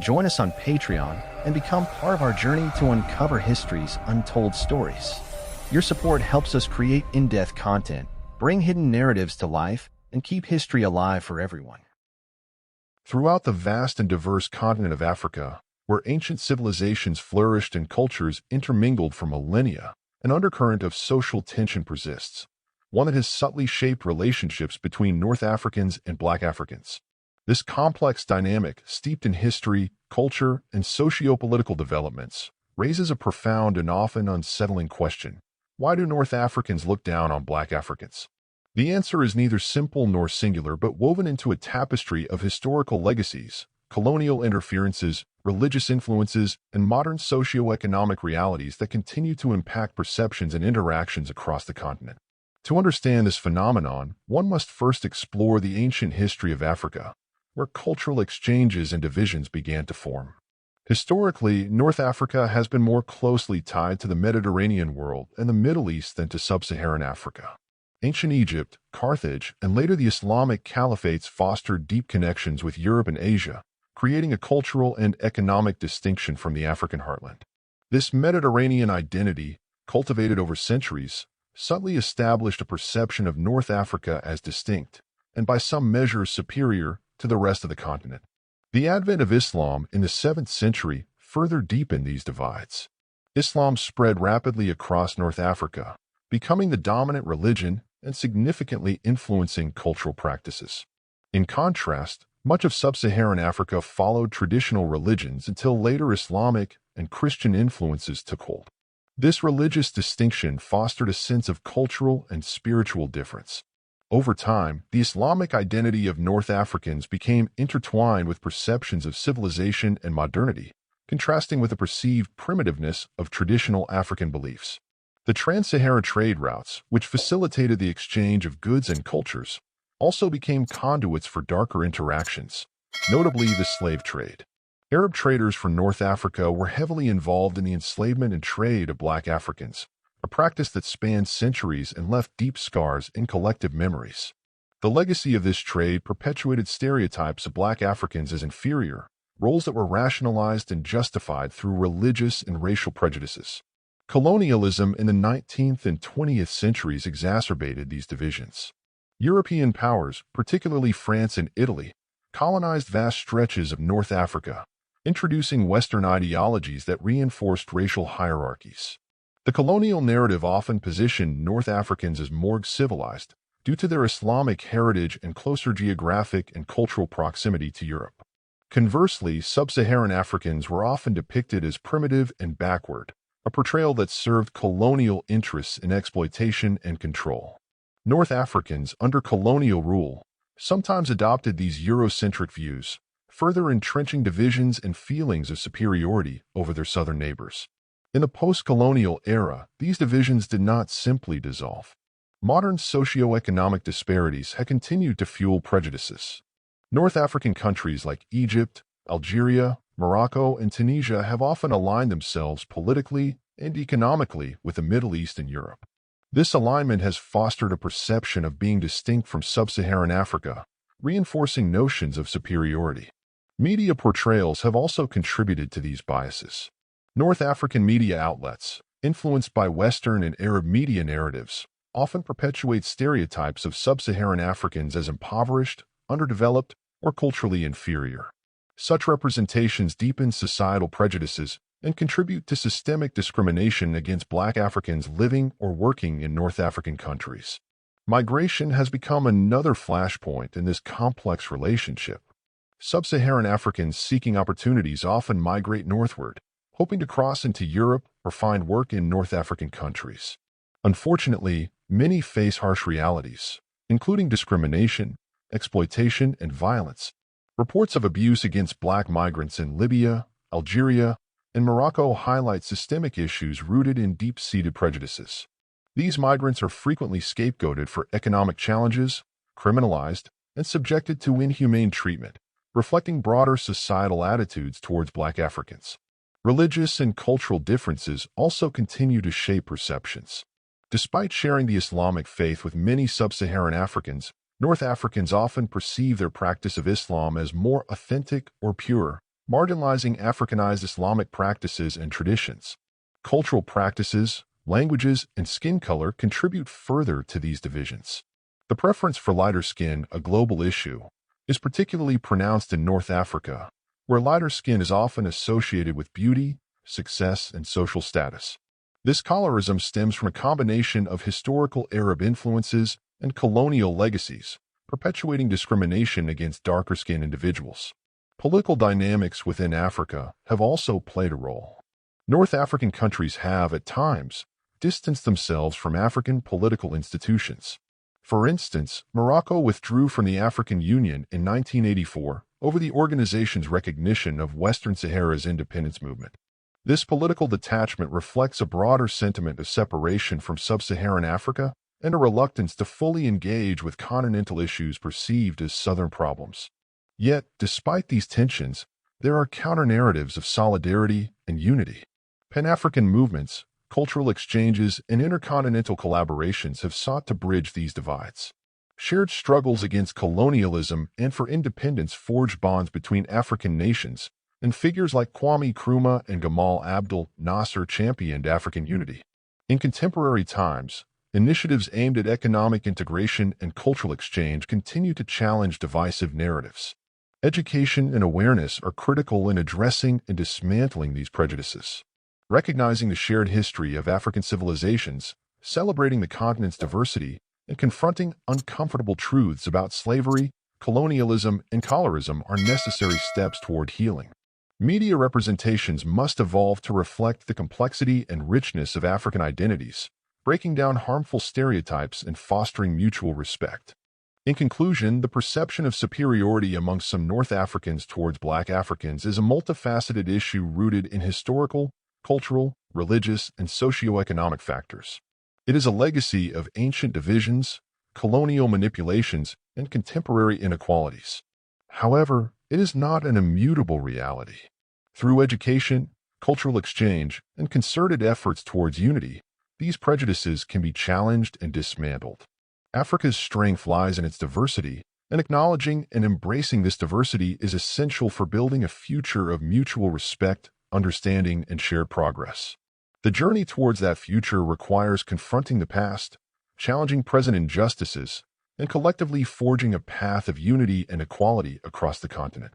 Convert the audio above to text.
Join us on Patreon and become part of our journey to uncover history's untold stories. Your support helps us create in-depth content, bring hidden narratives to life, and keep history alive for everyone. Throughout the vast and diverse continent of Africa, where ancient civilizations flourished and cultures intermingled for millennia, an undercurrent of social tension persists, one that has subtly shaped relationships between North Africans and Black Africans. This complex dynamic, steeped in history, culture, and socio-political developments, raises a profound and often unsettling question. Why do North Africans look down on Black Africans? The answer is neither simple nor singular, but woven into a tapestry of historical legacies, colonial interferences, religious influences, and modern socio-economic realities that continue to impact perceptions and interactions across the continent. To understand this phenomenon, one must first explore the ancient history of Africa, where cultural exchanges and divisions began to form. Historically, North Africa has been more closely tied to the Mediterranean world and the Middle East than to sub-Saharan Africa. Ancient Egypt, Carthage, and later the Islamic caliphates fostered deep connections with Europe and Asia, creating a cultural and economic distinction from the African heartland. This Mediterranean identity, cultivated over centuries, subtly established a perception of North Africa as distinct, and by some measure superior, to the rest of the continent. The advent of Islam in the 7th century further deepened these divides. Islam spread rapidly across North Africa, becoming the dominant religion and significantly influencing cultural practices. In contrast, much of sub-Saharan Africa followed traditional religions until later Islamic and Christian influences took hold. This religious distinction fostered a sense of cultural and spiritual difference. Over time, the Islamic identity of North Africans became intertwined with perceptions of civilization and modernity, contrasting with the perceived primitiveness of traditional African beliefs. The trans-Sahara trade routes, which facilitated the exchange of goods and cultures, also became conduits for darker interactions, notably the slave trade. Arab traders from North Africa were heavily involved in the enslavement and trade of Black Africans, a practice that spanned centuries and left deep scars in collective memories. The legacy of this trade perpetuated stereotypes of Black Africans as inferior, roles that were rationalized and justified through religious and racial prejudices. Colonialism in the 19th and 20th centuries exacerbated these divisions. European powers, particularly France and Italy, colonized vast stretches of North Africa, introducing Western ideologies that reinforced racial hierarchies. The colonial narrative often positioned North Africans as more civilized due to their Islamic heritage and closer geographic and cultural proximity to Europe. Conversely, sub-Saharan Africans were often depicted as primitive and backward, a portrayal that served colonial interests in exploitation and control. North Africans, under colonial rule, sometimes adopted these Eurocentric views, further entrenching divisions and feelings of superiority over their southern neighbors. In the post-colonial era, these divisions did not simply dissolve. Modern socio-economic disparities had continued to fuel prejudices. North African countries like Egypt, Algeria, Morocco, and Tunisia have often aligned themselves politically and economically with the Middle East and Europe. This alignment has fostered a perception of being distinct from sub-Saharan Africa, reinforcing notions of superiority. Media portrayals have also contributed to these biases. North African media outlets, influenced by Western and Arab media narratives, often perpetuate stereotypes of sub-Saharan Africans as impoverished, underdeveloped, or culturally inferior. Such representations deepen societal prejudices and contribute to systemic discrimination against Black Africans living or working in North African countries. Migration has become another flashpoint in this complex relationship. Sub-Saharan Africans seeking opportunities often migrate northward, hoping to cross into Europe or find work in North African countries. Unfortunately, many face harsh realities, including discrimination, exploitation, and violence. Reports of abuse against Black migrants in Libya, Algeria, and Morocco highlight systemic issues rooted in deep-seated prejudices. These migrants are frequently scapegoated for economic challenges, criminalized, and subjected to inhumane treatment, reflecting broader societal attitudes towards Black Africans. Religious and cultural differences also continue to shape perceptions. Despite sharing the Islamic faith with many sub-Saharan Africans, North Africans often perceive their practice of Islam as more authentic or pure, marginalizing Africanized Islamic practices and traditions. Cultural practices, languages, and skin color contribute further to these divisions. The preference for lighter skin, a global issue, is particularly pronounced in North Africa, where lighter skin is often associated with beauty, success, and social status. This colorism stems from a combination of historical Arab influences and colonial legacies, perpetuating discrimination against darker-skinned individuals. Political dynamics within Africa have also played a role. North African countries have, at times, distanced themselves from African political institutions. For instance, Morocco withdrew from the African Union in 1984 over the organization's recognition of Western Sahara's independence movement. This political detachment reflects a broader sentiment of separation from sub-Saharan Africa and a reluctance to fully engage with continental issues perceived as Southern problems. Yet, despite these tensions, there are counter-narratives of solidarity and unity. Pan-African movements, cultural exchanges, and intercontinental collaborations have sought to bridge these divides. Shared struggles against colonialism and for independence forged bonds between African nations, and figures like Kwame Nkrumah and Gamal Abdel Nasser championed African unity. In contemporary times, initiatives aimed at economic integration and cultural exchange continue to challenge divisive narratives. Education and awareness are critical in addressing and dismantling these prejudices. Recognizing the shared history of African civilizations, celebrating the continent's diversity, and confronting uncomfortable truths about slavery, colonialism, and colorism are necessary steps toward healing. Media representations must evolve to reflect the complexity and richness of African identities, breaking down harmful stereotypes and fostering mutual respect. In conclusion, the perception of superiority among some North Africans towards Black Africans is a multifaceted issue rooted in historical, cultural, religious, and socioeconomic factors. It is a legacy of ancient divisions, colonial manipulations, and contemporary inequalities. However, it is not an immutable reality. Through education, cultural exchange, and concerted efforts towards unity, these prejudices can be challenged and dismantled. Africa's strength lies in its diversity, and acknowledging and embracing this diversity is essential for building a future of mutual respect, understanding, and shared progress. The journey towards that future requires confronting the past, challenging present injustices, and collectively forging a path of unity and equality across the continent.